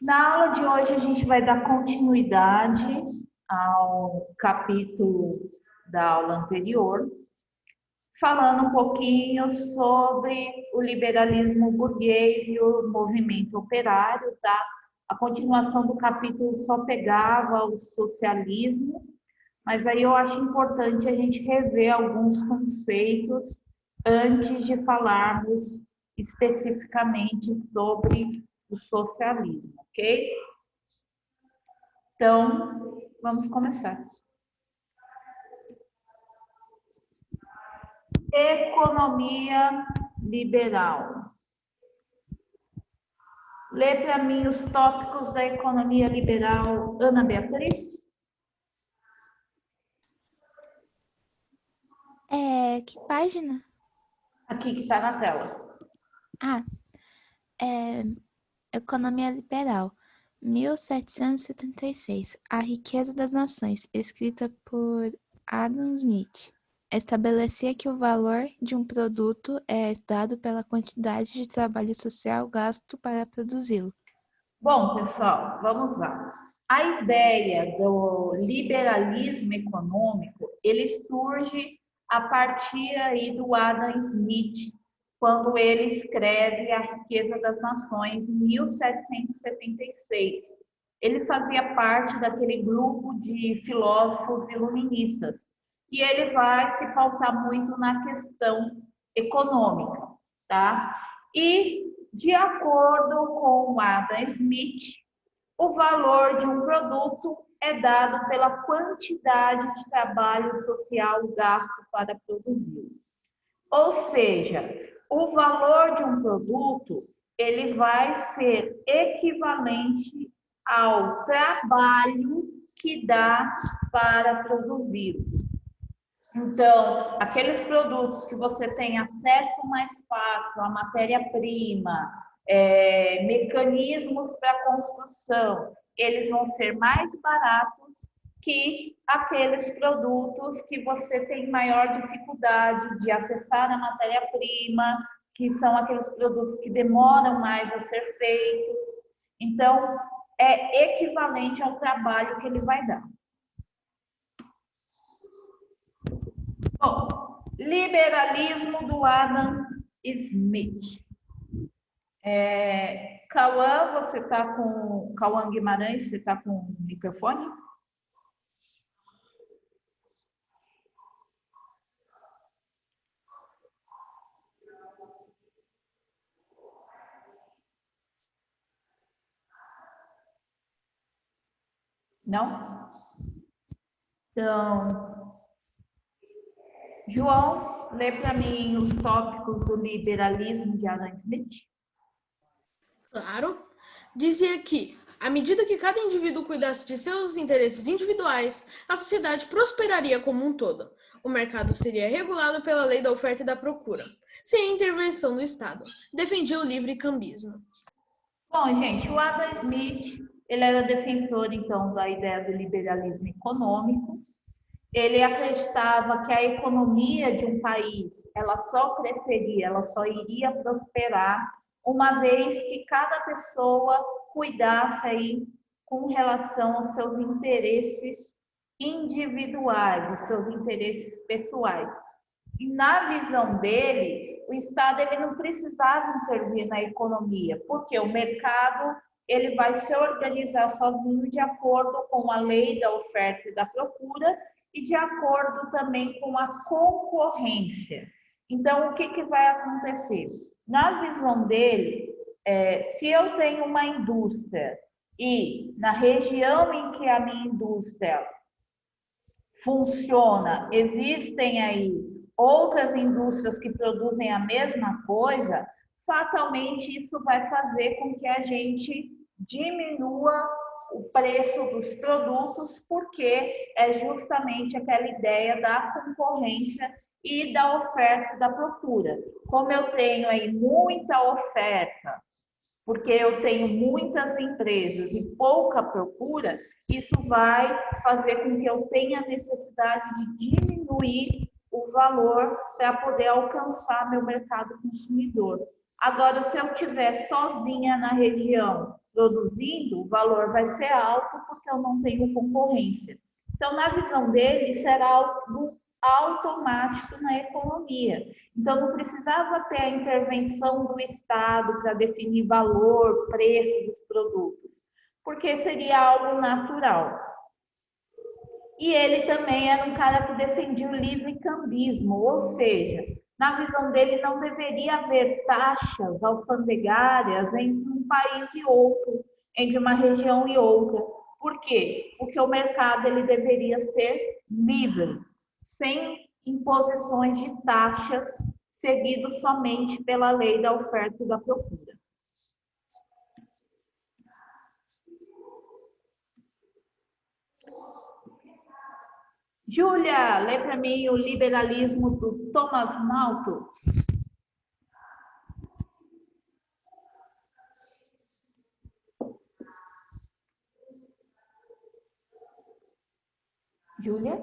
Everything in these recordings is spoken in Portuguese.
Na aula de hoje, a gente vai dar continuidade ao capítulo da aula anterior, falando um pouquinho sobre o liberalismo burguês e o movimento operário, tá? A continuação do capítulo só pegava o socialismo, mas aí eu acho importante a gente rever alguns conceitos antes de falarmos especificamente sobre o socialismo, ok? Então, vamos começar. Economia liberal. Lê para mim os tópicos da economia liberal, Ana Beatriz. Que página? Aqui que está na tela. Ah, é Economia Liberal, 1776. A Riqueza das Nações, escrita por Adam Smith. Estabelecia que o valor de um produto é dado pela quantidade de trabalho social gasto para produzi-lo. Bom, pessoal, vamos lá. A ideia do liberalismo econômico, ele surge a partir aí do Adam Smith, quando ele escreve A Riqueza das Nações, em 1776. Ele fazia parte daquele grupo de filósofos iluministas, e ele vai se pautar muito na questão econômica, tá? E de acordo com Adam Smith, o valor de um produto é dado pela quantidade de trabalho social gasto para produzir. Ou seja, o valor de um produto ele vai ser equivalente ao trabalho que dá para produzir. Então, aqueles produtos que você tem acesso mais fácil à matéria-prima, mecanismos para construção, eles vão ser mais baratos que aqueles produtos que você tem maior dificuldade de acessar a matéria-prima, que são aqueles produtos que demoram mais a ser feitos. Então, é equivalente ao trabalho que ele vai dar. Bom, liberalismo do Adam Smith. Cauã, você está com. Cauã Guimarães, você está com o microfone? Não? Então, João, lê para mim os tópicos do liberalismo de Adam Smith. Claro, dizia que, à medida que cada indivíduo cuidasse de seus interesses individuais, a sociedade prosperaria como um todo. O mercado seria regulado pela lei da oferta e da procura, sem a intervenção do Estado. Defendia o livre cambismo. Bom, gente, o Adam Smith, ele era defensor, então, da ideia do liberalismo econômico. Ele acreditava que a economia de um país, ela só cresceria, ela só iria prosperar uma vez que cada pessoa cuidasse aí com relação aos seus interesses individuais, os seus interesses pessoais. E na visão dele, o Estado ele não precisava intervir na economia, porque o mercado ele vai se organizar sozinho de acordo com a lei da oferta e da procura e de acordo também com a concorrência. Então, o que, que vai acontecer? Na visão dele, se eu tenho uma indústria e na região em que a minha indústria funciona, existem aí outras indústrias que produzem a mesma coisa, fatalmente isso vai fazer com que a gente diminua o preço dos produtos, porque é justamente aquela ideia da concorrência e da oferta e da procura. Como eu tenho aí muita oferta, porque eu tenho muitas empresas e pouca procura, isso vai fazer com que eu tenha necessidade de diminuir o valor para poder alcançar meu mercado consumidor. Agora, se eu estiver sozinha na região, produzindo, o valor vai ser alto porque eu não tenho concorrência. Então, na visão dele, isso era algo automático na economia. Então, não precisava ter a intervenção do Estado para definir valor, preço dos produtos, porque seria algo natural. E ele também era um cara que defendia o livre cambismo, ou seja, na visão dele não deveria haver taxas alfandegárias entre um país e outro, entre uma região e outra. Por quê? Porque o mercado ele deveria ser livre, sem imposições de taxas, seguido somente pela lei da oferta e da procura. Júlia, lê para mim o Liberalismo do Thomas Malthus. Júlia?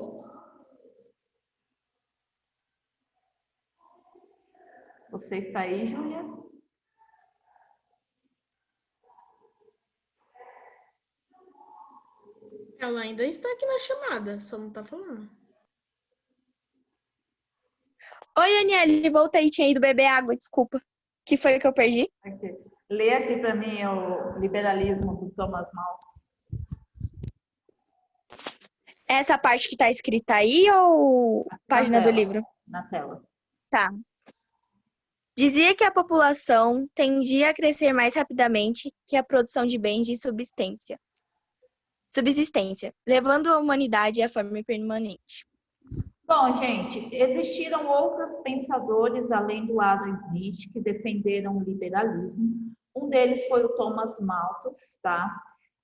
Você está aí, Júlia? Ela ainda está aqui na chamada, só não está falando. Oi, Aniele, voltei, tinha ido beber água, desculpa. Que foi o que eu perdi? Aqui. Lê aqui para mim o Liberalismo do Thomas Malthus. Essa parte que está escrita aí ou página do livro? Na tela. Tá. Dizia que a população tendia a crescer mais rapidamente que a produção de bens de subsistência, levando a humanidade à fome permanente. Bom, gente, existiram outros pensadores além do Adam Smith que defenderam o liberalismo. Um deles foi o Thomas Malthus, tá?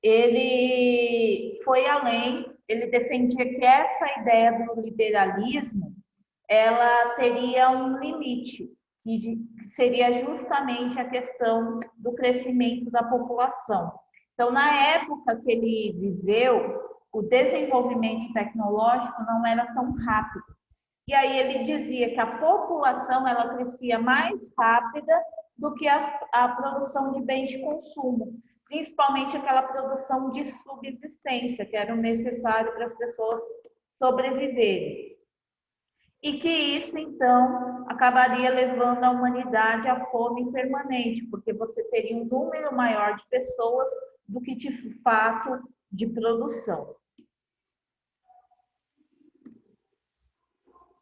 Ele foi além, ele defendia que essa ideia do liberalismo, ela teria um limite, que seria justamente a questão do crescimento da população. Então, na época que ele viveu, o desenvolvimento tecnológico não era tão rápido. E aí ele dizia que a população ela crescia mais rápida do que a produção de bens de consumo, principalmente aquela produção de subsistência, que era o necessário para as pessoas sobreviverem. E que isso, então, acabaria levando a humanidade à fome permanente, porque você teria um número maior de pessoas do que de fato de produção.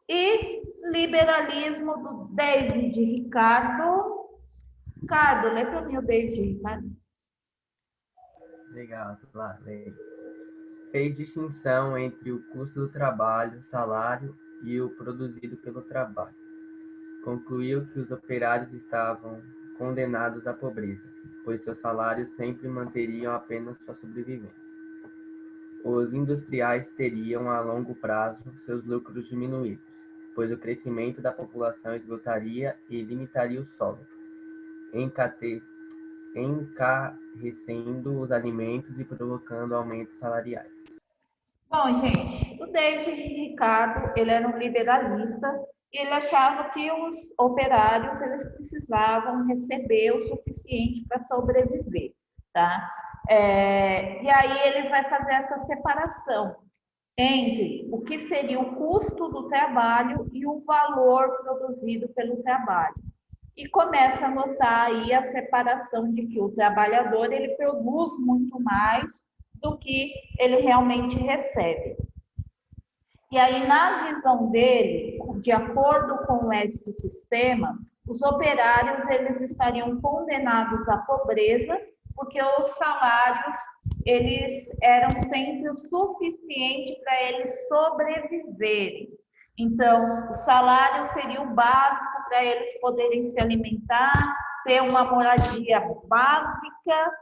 E liberalismo do David Ricardo. Ricardo, lê para mim o David Ricardo. Legal, lá, leio. Fez distinção entre o custo do trabalho, salário e o produzido pelo trabalho. Concluiu que os operários estavam condenados à pobreza, pois seus salários sempre manteriam apenas sua sobrevivência. Os industriais teriam, a longo prazo, seus lucros diminuídos, pois o crescimento da população esgotaria e limitaria o solo, encarecendo os alimentos e provocando aumentos salariais. Bom, gente, o David Ricardo, ele era um liberalista e ele achava que os operários eles precisavam receber o suficiente para sobreviver, tá? E aí ele vai fazer essa separação entre o que seria o custo do trabalho e o valor produzido pelo trabalho. E começa a notar aí a separação de que o trabalhador ele produz muito mais do que ele realmente recebe. E aí, na visão dele, de acordo com esse sistema, os operários eles estariam condenados à pobreza, porque os salários eles eram sempre o suficiente para eles sobreviverem. Então, o salário seria o básico para eles poderem se alimentar, ter uma moradia básica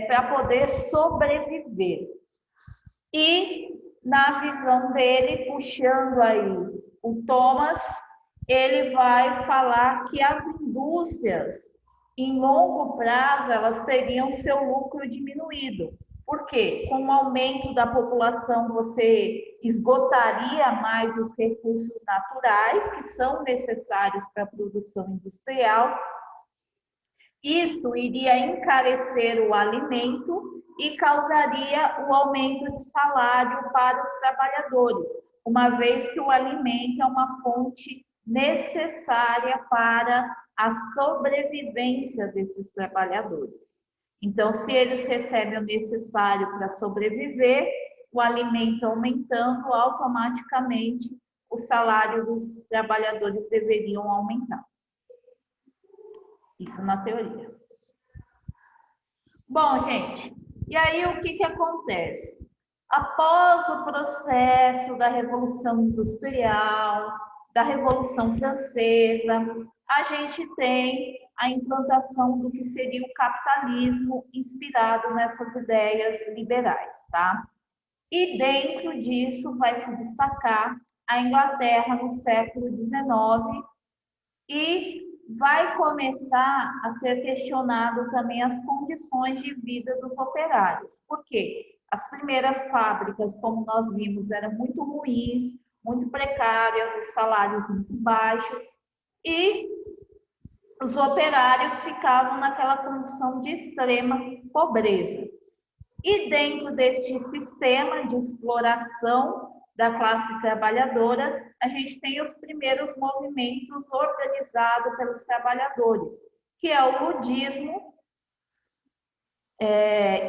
para poder sobreviver. E, na visão dele, puxando aí o Thomas, ele vai falar que as indústrias, em longo prazo, elas teriam seu lucro diminuído. Por quê? Com o aumento da população, você esgotaria mais os recursos naturais que são necessários para a produção industrial. Isso iria encarecer o alimento e causaria o aumento de salário para os trabalhadores, uma vez que o alimento é uma fonte necessária para a sobrevivência desses trabalhadores. Então, se eles recebem o necessário para sobreviver, o alimento aumentando, automaticamente o salário dos trabalhadores deveriam aumentar. Isso na teoria. Bom, gente, e aí o que acontece? Após o processo da Revolução Industrial, da Revolução Francesa, a gente tem a implantação do que seria o capitalismo inspirado nessas ideias liberais, tá? E dentro disso vai se destacar a Inglaterra no século XIX e vai começar a ser questionado também as condições de vida dos operários. Por quê? As primeiras fábricas, como nós vimos, eram muito ruins, muito precárias, os salários muito baixos, e os operários ficavam naquela condição de extrema pobreza. E dentro deste sistema de exploração da classe trabalhadora, a gente tem os primeiros movimentos organizados pelos trabalhadores, que é o ludismo,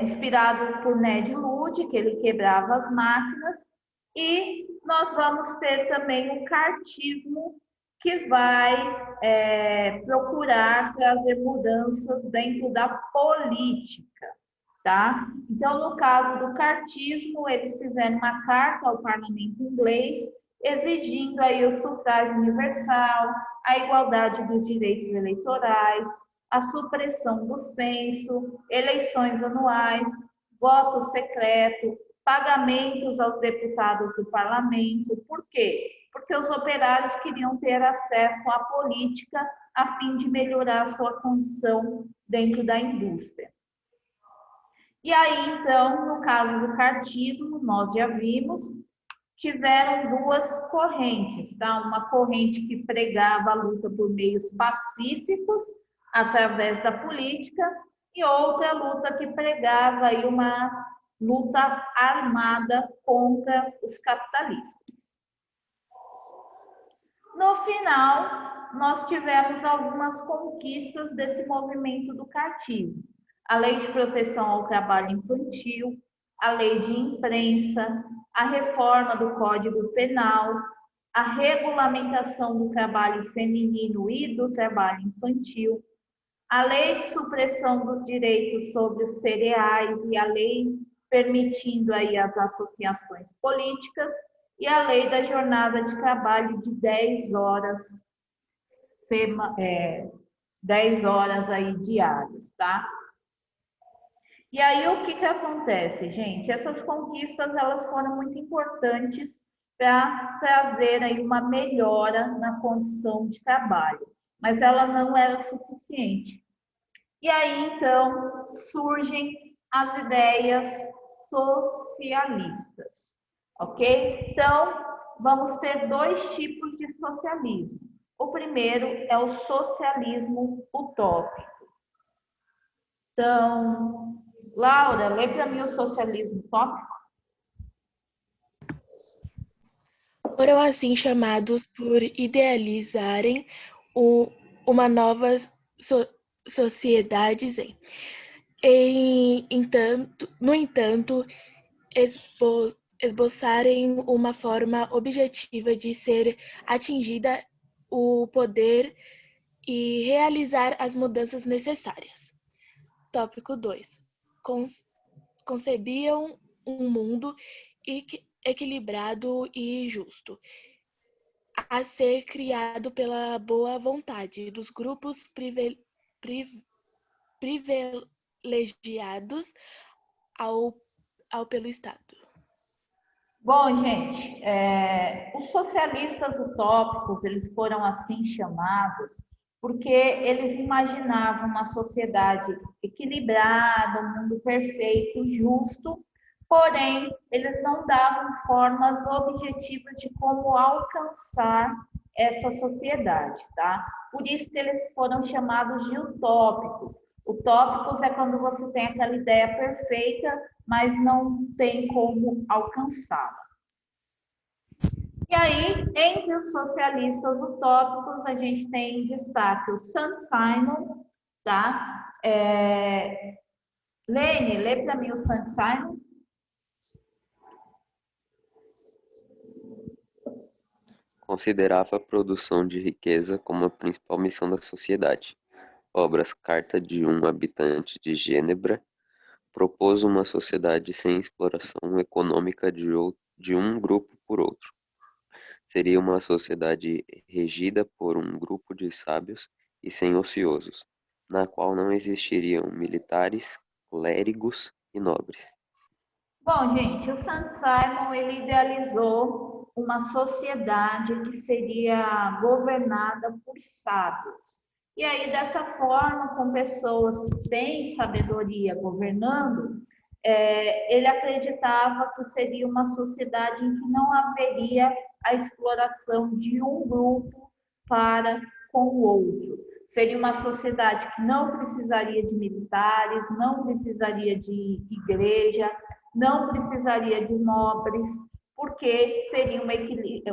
inspirado por Ned Ludd, que ele quebrava as máquinas, e nós vamos ter também o cartismo, que vai procurar trazer mudanças dentro da política. Tá? Então, no caso do cartismo, eles fizeram uma carta ao parlamento inglês, exigindo aí o sufrágio universal, a igualdade dos direitos eleitorais, a supressão do censo, eleições anuais, voto secreto, pagamentos aos deputados do parlamento. Por quê? Porque os operários queriam ter acesso à política a fim de melhorar a sua condição dentro da indústria. E aí, então, no caso do cartismo, nós já vimos, tiveram duas correntes, tá? Uma corrente que pregava a luta por meios pacíficos, através da política, e outra luta que pregava aí uma luta armada contra os capitalistas. No final, nós tivemos algumas conquistas desse movimento do cartismo. A Lei de Proteção ao Trabalho Infantil, a Lei de Imprensa, a reforma do Código Penal, a regulamentação do trabalho feminino e do trabalho infantil, a Lei de Supressão dos Direitos sobre os Cereais e a Lei permitindo aí as associações políticas e a Lei da Jornada de Trabalho de 10 horas, 10 horas aí diárias, tá? E aí, o que acontece, gente? Essas conquistas, elas foram muito importantes para trazer aí uma melhora na condição de trabalho, mas ela não era suficiente. E aí, então, surgem as ideias socialistas, ok? Então, vamos ter dois tipos de socialismo. O primeiro é o socialismo utópico. Então, Laura, lê para mim o socialismo utópico. Foram assim chamados por idealizarem uma nova sociedade zen. No entanto, esboçarem uma forma objetiva de ser atingida o poder e realizar as mudanças necessárias. Tópico 2. Concebiam um mundo equilibrado e justo, a ser criado pela boa vontade dos grupos privilegiados pelo Estado. Bom, gente, os socialistas utópicos, eles foram assim chamados porque eles imaginavam uma sociedade equilibrada, um mundo perfeito, justo, porém, eles não davam formas objetivas de como alcançar essa sociedade, tá? Por isso que eles foram chamados de utópicos. Utópicos é quando você tem aquela ideia perfeita, mas não tem como alcançá-la. E aí, entre os socialistas utópicos, a gente tem em destaque o Saint-Simon, tá? Lene, lê para mim o Saint-Simon. Considerava a produção de riqueza como a principal missão da sociedade. Obras Carta de um Habitante de Gênebra propôs uma sociedade sem exploração econômica de um grupo por outro. Seria uma sociedade regida por um grupo de sábios e sem ociosos, na qual não existiriam militares, clérigos e nobres. Bom, gente, o Saint-Simon ele idealizou uma sociedade que seria governada por sábios. E aí, dessa forma, com pessoas que têm sabedoria governando, ele acreditava que seria uma sociedade em que não haveria a exploração de um grupo para com o outro. Seria uma sociedade que não precisaria de militares, não precisaria de igreja, não precisaria de nobres, porque seria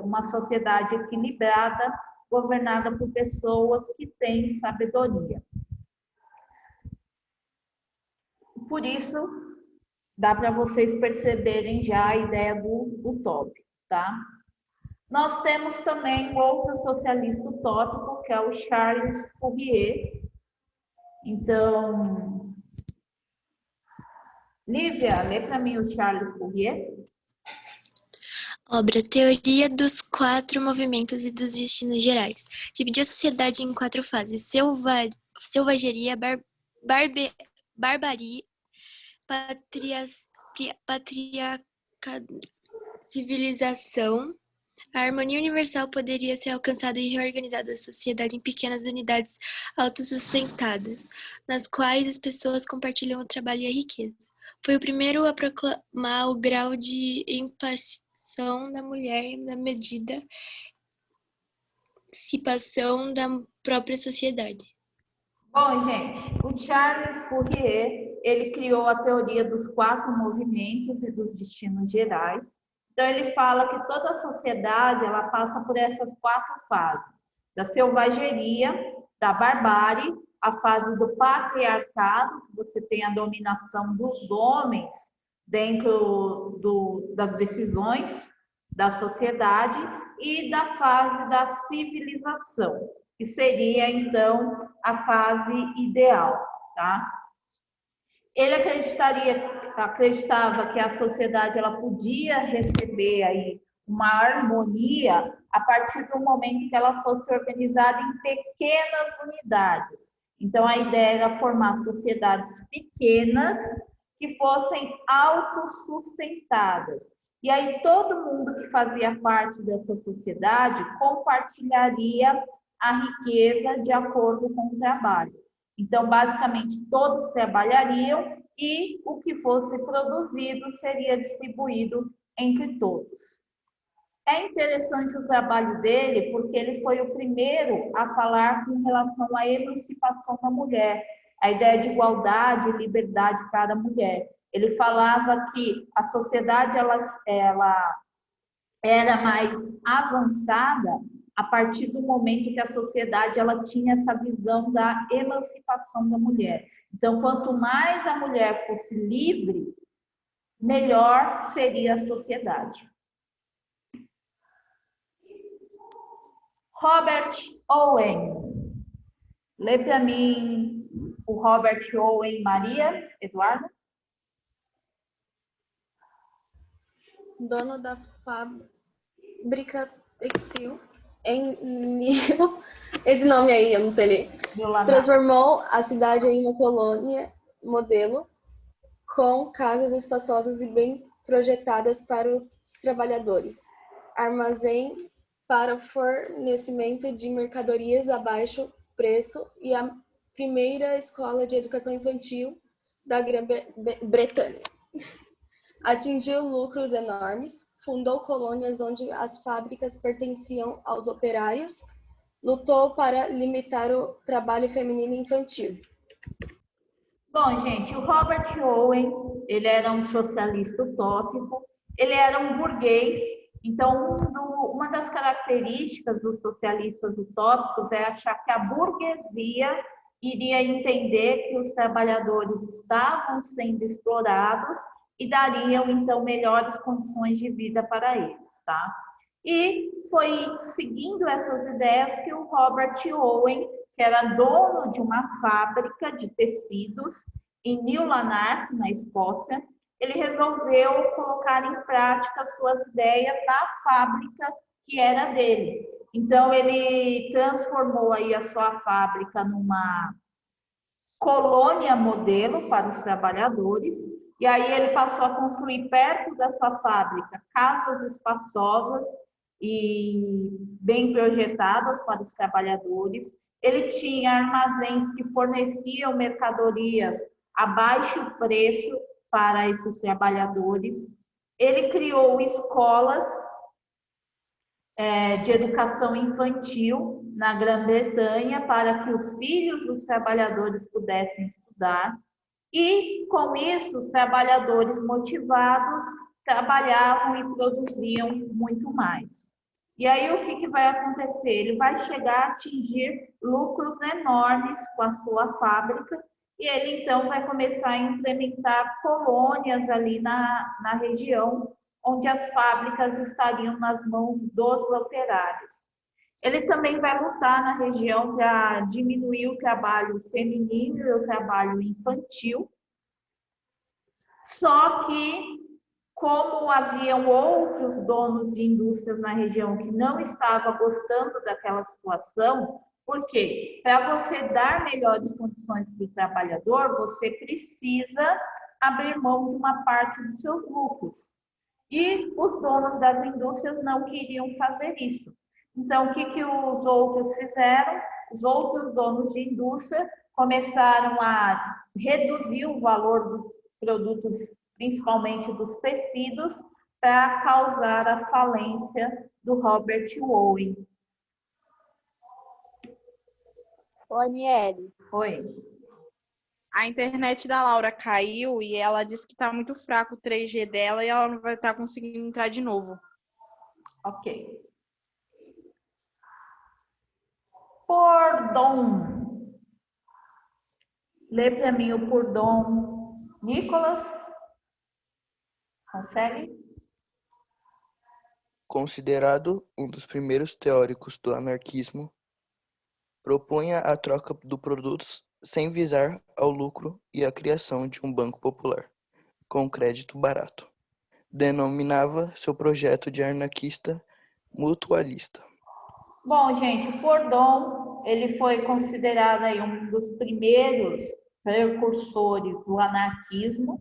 uma sociedade equilibrada, governada por pessoas que têm sabedoria. Por isso, dá para vocês perceberem já a ideia do utópico, tá? Nós temos também um outro socialista utópico, que é o Charles Fourier. Então, Lívia, lê para mim o Charles Fourier. Obra Teoria dos Quatro Movimentos e dos Destinos Gerais. Dividiu a sociedade em 4 fases: selvageria, barbarie, civilização. A harmonia universal poderia ser alcançada e reorganizada a sociedade em pequenas unidades autossustentadas, nas quais as pessoas compartilham o trabalho e a riqueza. Foi o primeiro a proclamar o grau de emancipação da mulher na medida emancipação da própria sociedade. Bom, gente, o Charles Fourier, ele criou a teoria dos 4 movimentos e dos destinos gerais. Então, ele fala que toda a sociedade ela passa por essas 4 fases: da selvageria, da barbárie, a fase do patriarcado, que você tem a dominação dos homens dentro das decisões da sociedade, e da fase da civilização, que seria, então, a fase ideal, tá? Ele acreditava que a sociedade ela podia receber aí uma harmonia a partir do momento em que ela fosse organizada em pequenas unidades. Então, a ideia era formar sociedades pequenas que fossem autossustentadas. E aí, todo mundo que fazia parte dessa sociedade compartilharia a riqueza de acordo com o trabalho. Então, basicamente, todos trabalhariam e o que fosse produzido seria distribuído entre todos. É interessante o trabalho dele porque ele foi o primeiro a falar com relação à emancipação da mulher, a ideia de igualdade e liberdade para a mulher. Ele falava que a sociedade ela era mais avançada a partir do momento que a sociedade ela tinha essa visão da emancipação da mulher. Então, quanto mais a mulher fosse livre, melhor seria a sociedade. Robert Owen. Lê para mim o Robert Owen, Maria, Eduardo. Dono da fábrica textil esse nome aí, eu não sei ler. Transformou a cidade em uma colônia modelo com casas espaçosas e bem projetadas para os trabalhadores. Armazém para fornecimento de mercadorias a baixo preço e a primeira escola de educação infantil da Grã-Bretanha. Atingiu lucros enormes, fundou colônias onde as fábricas pertenciam aos operários, lutou para limitar o trabalho feminino e infantil. Bom, gente, o Robert Owen, ele era um socialista utópico, ele era um burguês, então uma das características dos socialistas utópicos é achar que a burguesia iria entender que os trabalhadores estavam sendo explorados e dariam, então, melhores condições de vida para eles, tá? E foi seguindo essas ideias que o Robert Owen, que era dono de uma fábrica de tecidos em New Lanark, na Escócia, ele resolveu colocar em prática suas ideias na fábrica que era dele. Então, ele transformou aí a sua fábrica numa colônia modelo para os trabalhadores, e aí ele passou a construir perto da sua fábrica casas espaçosas e bem projetadas para os trabalhadores. Ele tinha armazéns que forneciam mercadorias a baixo preço para esses trabalhadores. Ele criou escolas de educação infantil na Grã-Bretanha para que os filhos dos trabalhadores pudessem estudar. E, com isso, os trabalhadores motivados trabalhavam e produziam muito mais. E aí, o que vai acontecer? Ele vai chegar a atingir lucros enormes com a sua fábrica e ele, então, vai começar a implementar colônias ali na região onde as fábricas estariam nas mãos dos operários. Ele também vai lutar na região para diminuir o trabalho feminino e o trabalho infantil. Só que, como haviam outros donos de indústrias na região que não estavam gostando daquela situação, porque para você dar melhores condições para o trabalhador, você precisa abrir mão de uma parte dos seus lucros. E os donos das indústrias não queriam fazer isso. Então, o que os outros fizeram? Os outros donos de indústria começaram a reduzir o valor dos produtos, principalmente dos tecidos, para causar a falência do Robert Owen. Oi, Aniele. Oi. A internet da Laura caiu e ela disse que está muito fraco o 3G dela e ela não vai estar conseguindo entrar de novo. Ok. Pordon. Lê para mim o Pordon. Nicolas? Consegue? Considerado um dos primeiros teóricos do anarquismo, propunha a troca do produtos sem visar ao lucro e a criação de um banco popular, com crédito barato. Denominava seu projeto de anarquista mutualista. Bom, gente, o Pordon, ele foi considerado aí um dos primeiros precursores do anarquismo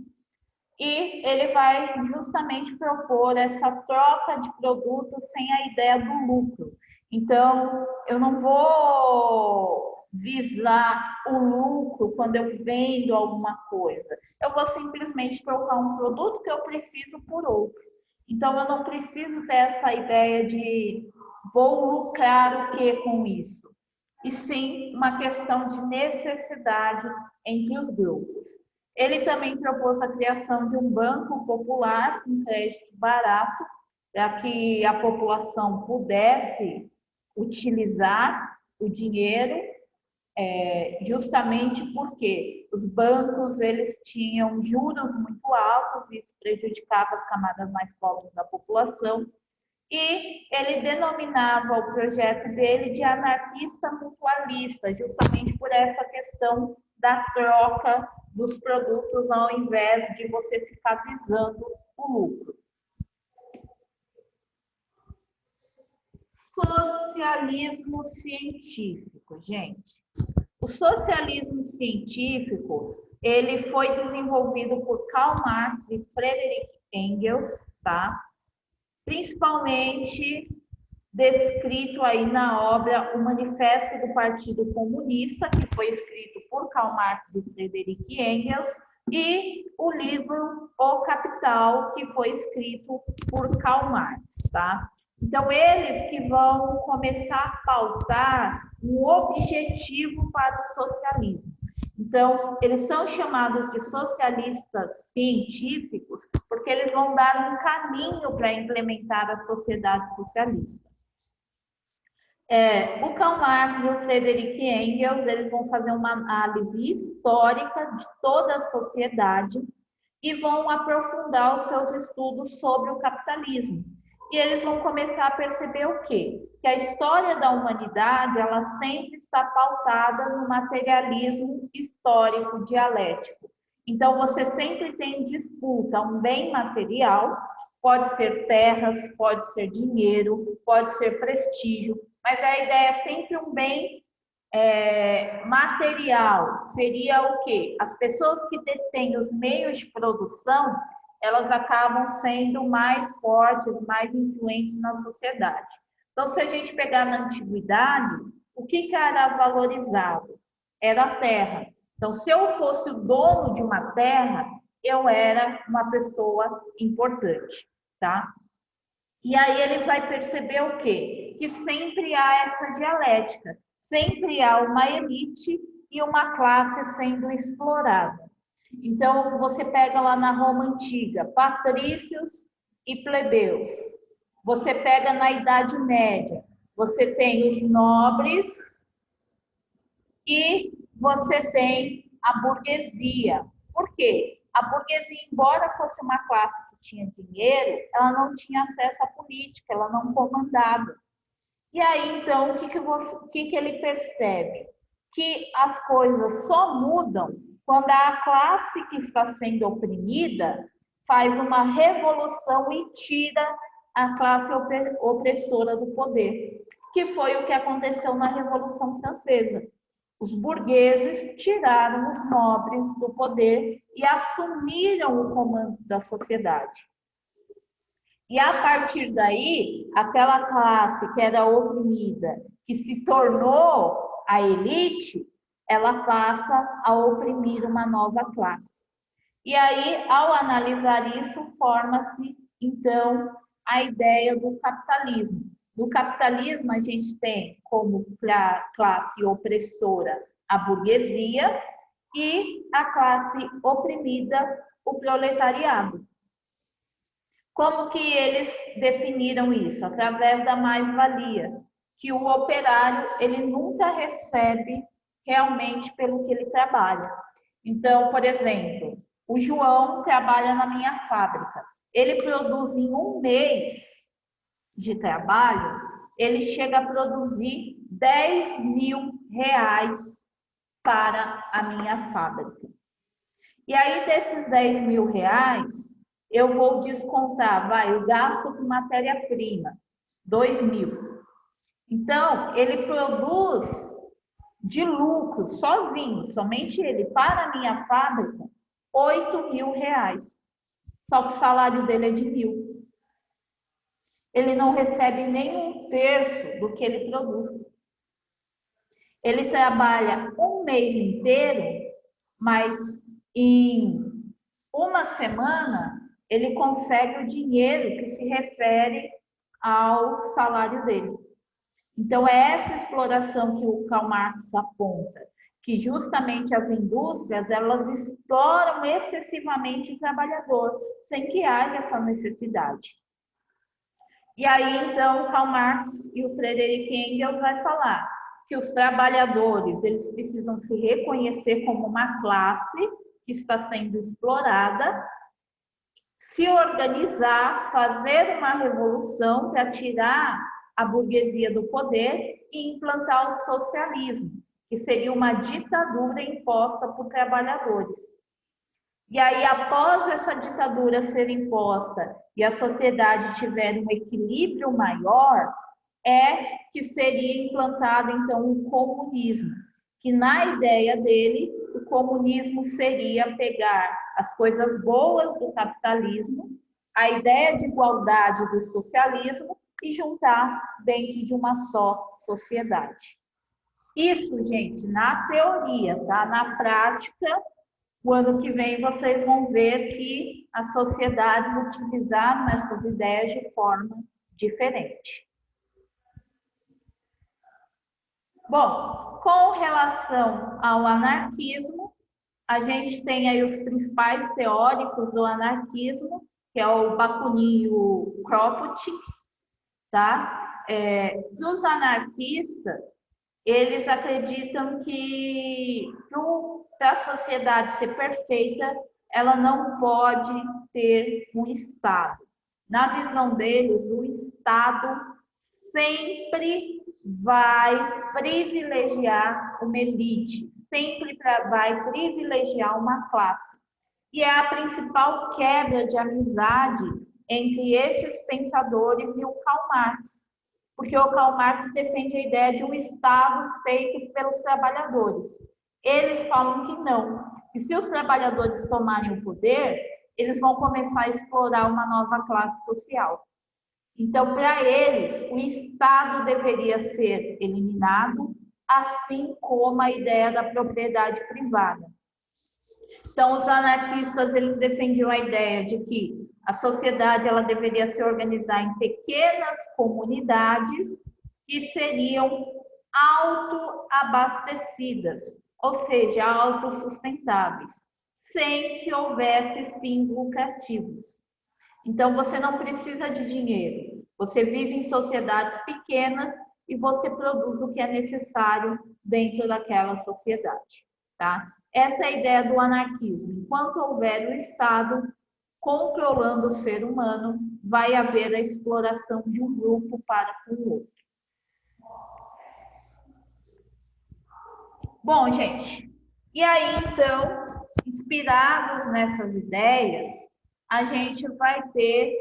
e ele vai justamente propor essa troca de produtos sem a ideia do lucro. Então, eu não vou visar o lucro quando eu vendo alguma coisa. Eu vou simplesmente trocar um produto que eu preciso por outro. Então, eu não preciso ter essa ideia de vou lucrar o que com isso? E sim, uma questão de necessidade entre os grupos. Ele também propôs a criação de um banco popular com crédito barato, para que a população pudesse utilizar o dinheiro, justamente porque os bancos eles tinham juros muito altos e isso prejudicava as camadas mais pobres da população. E ele denominava o projeto dele de anarquista mutualista, justamente por essa questão da troca dos produtos ao invés de você ficar visando o lucro. Socialismo científico, gente. O socialismo científico, ele foi desenvolvido por Karl Marx e Friedrich Engels, tá? Principalmente descrito aí na obra O Manifesto do Partido Comunista, que foi escrito por Karl Marx e Friedrich Engels e o livro O Capital, que foi escrito por Karl Marx, tá? Então, eles que vão começar a pautar um objetivo para o socialismo. Então, eles são chamados de socialistas científicos porque eles vão dar um caminho para implementar a sociedade socialista. O Karl Marx e o Friedrich Engels, eles vão fazer uma análise histórica de toda a sociedade e vão aprofundar os seus estudos sobre o capitalismo. E eles vão começar a perceber o quê? Que a história da humanidade, ela sempre está pautada no materialismo histórico dialético. Então, você sempre tem disputa, um bem material, pode ser terras, pode ser dinheiro, pode ser prestígio, mas a ideia é sempre um bem material. Seria o quê? As pessoas que detêm os meios de produção, elas acabam sendo mais fortes, mais influentes na sociedade. Então, se a gente pegar na antiguidade, o que era valorizado? Era a terra. Então, se eu fosse o dono de uma terra, eu era uma pessoa importante, tá? E aí ele vai perceber o quê? Que sempre há essa dialética, sempre há uma elite e uma classe sendo explorada. Então, você pega lá na Roma Antiga, patrícios e plebeus. Você pega na Idade Média, você tem os nobres e você tem a burguesia. Por quê? A burguesia, embora fosse uma classe que tinha dinheiro, ela não tinha acesso à política, ela não comandava. E aí, então, o que ele percebe? Que as coisas só mudam quando a classe que está sendo oprimida faz uma revolução e tira a classe opressora do poder, que foi o que aconteceu na Revolução Francesa. Os burgueses tiraram os nobres do poder e assumiram o comando da sociedade. E a partir daí, aquela classe que era oprimida, que se tornou a elite, ela passa a oprimir uma nova classe. E aí, ao analisar isso, forma-se, então, a ideia do capitalismo. No capitalismo, a gente tem como classe opressora a burguesia e a classe oprimida, o proletariado. Como que eles definiram isso? Através da mais-valia, que o operário, ele nunca recebe realmente pelo que ele trabalha. Então, por exemplo, o João trabalha na minha fábrica. Ele produz em um mês de trabalho, ele chega a produzir R$10.000 para a minha fábrica. E aí, desses R$10.000, eu vou descontar, eu gasto com matéria-prima, 2.000. Então, ele produz de lucro, sozinho, somente ele, para a minha fábrica, R$8.000. Só que o salário dele é de 1.000. Ele não recebe nem um terço do que ele produz. Ele trabalha um mês inteiro, mas em uma semana ele consegue o dinheiro que se refere ao salário dele. Então, é essa exploração que o Karl Marx aponta, que justamente as indústrias, elas exploram excessivamente o trabalhador, sem que haja essa necessidade. E aí, então, Karl Marx e o Friedrich Engels vai falar que os trabalhadores, eles precisam se reconhecer como uma classe que está sendo explorada, se organizar, fazer uma revolução para tirar a burguesia do poder e implantar o socialismo, que seria uma ditadura imposta por trabalhadores. E aí, após essa ditadura ser imposta e a sociedade tiver um equilíbrio maior, é que seria implantado, então, o comunismo, que na ideia dele, o comunismo seria pegar as coisas boas do capitalismo, a ideia de igualdade do socialismo e juntar dentro de uma só sociedade. Isso, gente, na teoria, tá? Na prática, o ano que vem vocês vão ver que as sociedades utilizaram essas ideias de forma diferente. Bom, com relação ao anarquismo, a gente tem aí os principais teóricos do anarquismo, que é o Bakunin e o Kropotkin, tá? Os anarquistas, eles acreditam que para a sociedade ser perfeita, ela não pode ter um Estado. Na visão deles, o Estado sempre vai privilegiar uma elite, sempre vai privilegiar uma classe. E é a principal quebra de amizade entre esses pensadores e o Karl Marx, porque o Karl Marx defende a ideia de um Estado feito pelos trabalhadores. Eles falam que não, que se os trabalhadores tomarem o poder, eles vão começar a explorar uma nova classe social. Então, para eles, o Estado deveria ser eliminado, assim como a ideia da propriedade privada. Então, os anarquistas, eles defendiam a ideia de que a sociedade ela deveria se organizar em pequenas comunidades que seriam autoabastecidas, ou seja, autossustentáveis, sem que houvesse fins lucrativos. Então, você não precisa de dinheiro. Você vive em sociedades pequenas e você produz o que é necessário dentro daquela sociedade, tá? Essa é a ideia do anarquismo. Enquanto houver o Estado controlando o ser humano, vai haver a exploração de um grupo para com o outro. Bom, gente, e aí, então, inspirados nessas ideias, a gente vai ter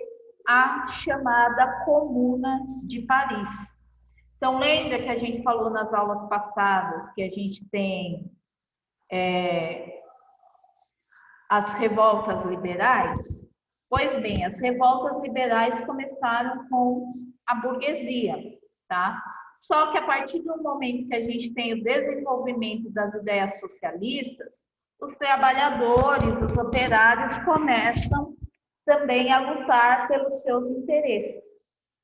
a chamada Comuna de Paris. Então, lembra que a gente falou nas aulas passadas que a gente tem as revoltas liberais? Pois bem, as revoltas liberais começaram com a burguesia, tá? Só que a partir do momento que a gente tem o desenvolvimento das ideias socialistas, os trabalhadores, os operários começam também a lutar pelos seus interesses.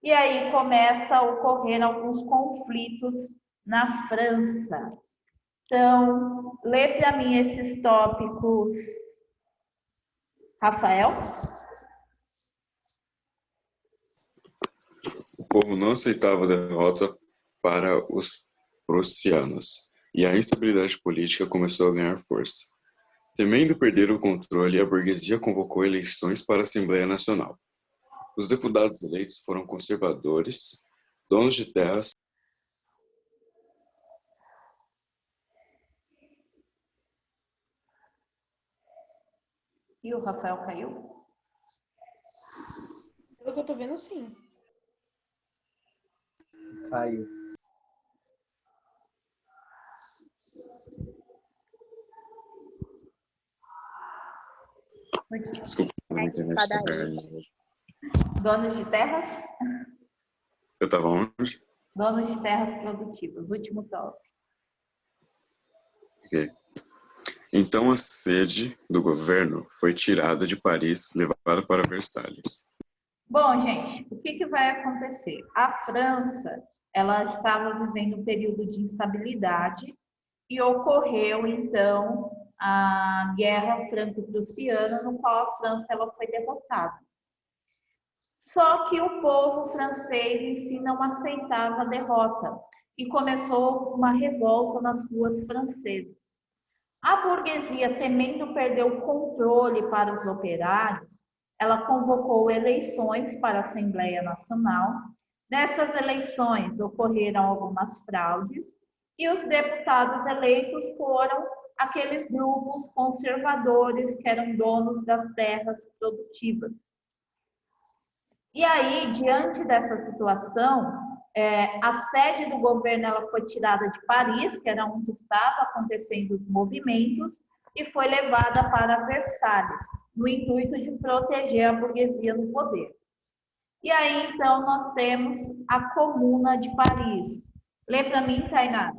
E aí começa a ocorrer alguns conflitos na França. Então, lê para mim esses tópicos, Rafael. O povo não aceitava a derrota para os prussianos, e a instabilidade política começou a ganhar força. Temendo perder o controle, a burguesia convocou eleições para a Assembleia Nacional. Os deputados eleitos foram conservadores, donos de terras. E o Rafael caiu? Pelo que eu tô vendo, sim. Caiu. Desculpa, a internet tá caindo. Donos de terras? Eu tava onde? Donos de terras produtivas, último tópico. Ok. Então a sede do governo foi tirada de Paris, levada para Versalhes. Bom, gente, o que vai acontecer? A França, ela estava vivendo um período de instabilidade e ocorreu, então, a Guerra Franco-Prussiana, no qual a França ela foi derrotada. Só que o povo francês em si não aceitava a derrota e começou uma revolta nas ruas francesas. A burguesia, temendo perder o controle para os operários, ela convocou eleições para a Assembleia Nacional. Nessas eleições ocorreram algumas fraudes e os deputados eleitos foram aqueles grupos conservadores que eram donos das terras produtivas. E aí, diante dessa situação, a sede do governo ela foi tirada de Paris, que era onde estavam acontecendo os movimentos, e foi levada para Versalhes, no intuito de proteger a burguesia no poder. E aí, então, nós temos a Comuna de Paris. Lê para mim, Tainá.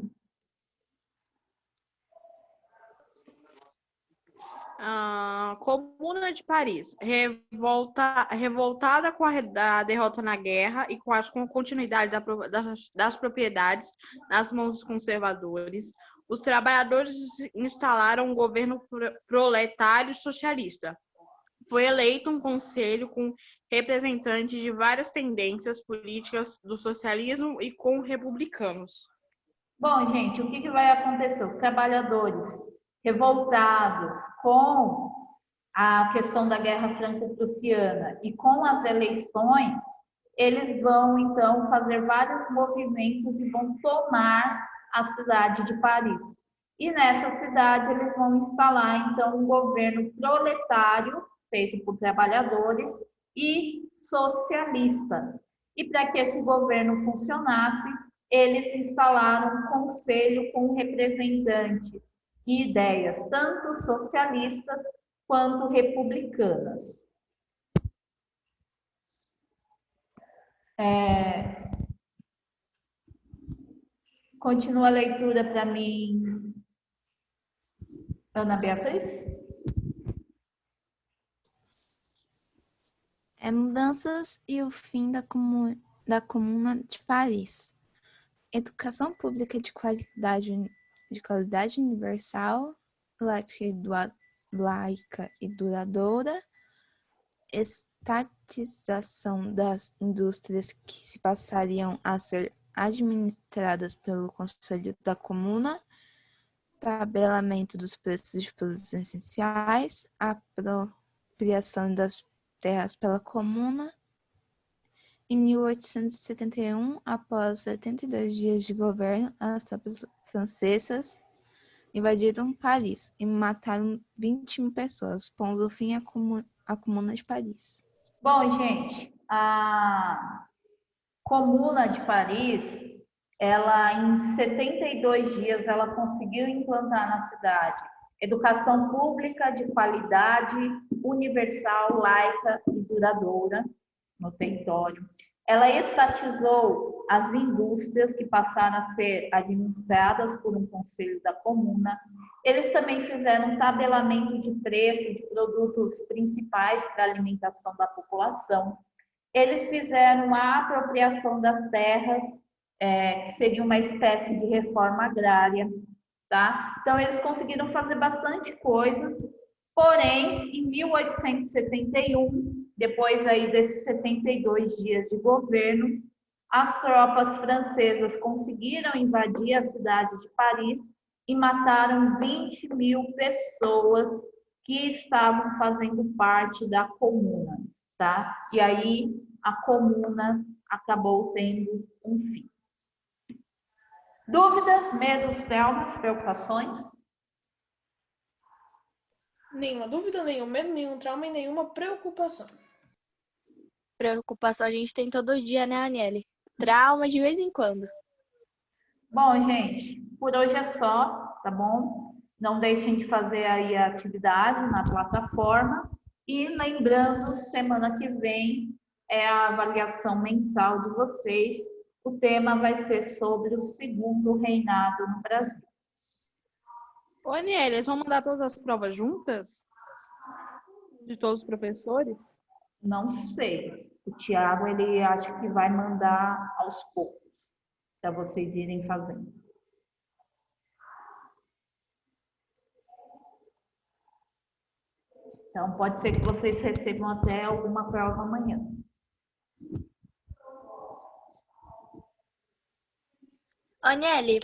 Comuna de Paris, revoltada com a derrota na guerra e com a continuidade das propriedades nas mãos dos conservadores, os trabalhadores instalaram um governo proletário socialista. Foi eleito um conselho com representantes de várias tendências políticas do socialismo e com republicanos. Bom, gente, o que vai acontecer? Os trabalhadores revoltados com a questão da Guerra Franco-Prussiana e com as eleições, eles vão, então, fazer vários movimentos e vão tomar a cidade de Paris. E nessa cidade eles vão instalar, então, um governo proletário, feito por trabalhadores, e socialista. E para que esse governo funcionasse, eles instalaram um conselho com representantes e ideias tanto socialistas quanto republicanas. Continua a leitura para mim, Ana Beatriz. Mudanças e o fim da Comuna de Paris. Educação pública de qualidade universal, laica e duradoura, estatização das indústrias que se passariam a ser administradas pelo Conselho da Comuna, tabelamento dos preços de produtos essenciais, apropriação das terras pela Comuna. Em 1871, após 72 dias de governo, as tropas francesas invadiram Paris e mataram 20.000 pessoas, pondo fim à Comuna de Paris. Bom, gente, a Comuna de Paris, ela em 72 dias, ela conseguiu implantar na cidade educação pública de qualidade, universal, laica e duradoura no território. Ela estatizou as indústrias que passaram a ser administradas por um conselho da comuna. Eles também fizeram um tabelamento de preço de produtos principais para a alimentação da população. Eles fizeram a apropriação das terras, que seria uma espécie de reforma agrária, tá? Então, eles conseguiram fazer bastante coisas, porém, em 1871, depois aí desses 72 dias de governo, as tropas francesas conseguiram invadir a cidade de Paris e mataram 20.000 pessoas que estavam fazendo parte da comuna, tá? E aí a comuna acabou tendo um fim. Dúvidas, medos, traumas, preocupações? Nenhuma dúvida, nenhum medo, nenhum trauma e nenhuma preocupação. Preocupação a gente tem todo dia, né, Aniele? Trauma de vez em quando. Bom, gente, por hoje é só, tá bom? Não deixem de fazer aí a atividade na plataforma. E lembrando, semana que vem é a avaliação mensal de vocês. O tema vai ser sobre o segundo reinado no Brasil. Ô, Aniele, eles vão mandar todas as provas juntas? De todos os professores? Não sei. O Tiago, ele acha que vai mandar aos poucos, para vocês irem fazendo. Então, pode ser que vocês recebam até alguma prova amanhã. Aniele,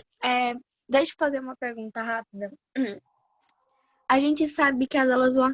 deixa eu fazer uma pergunta rápida. A gente sabe que as aulas vão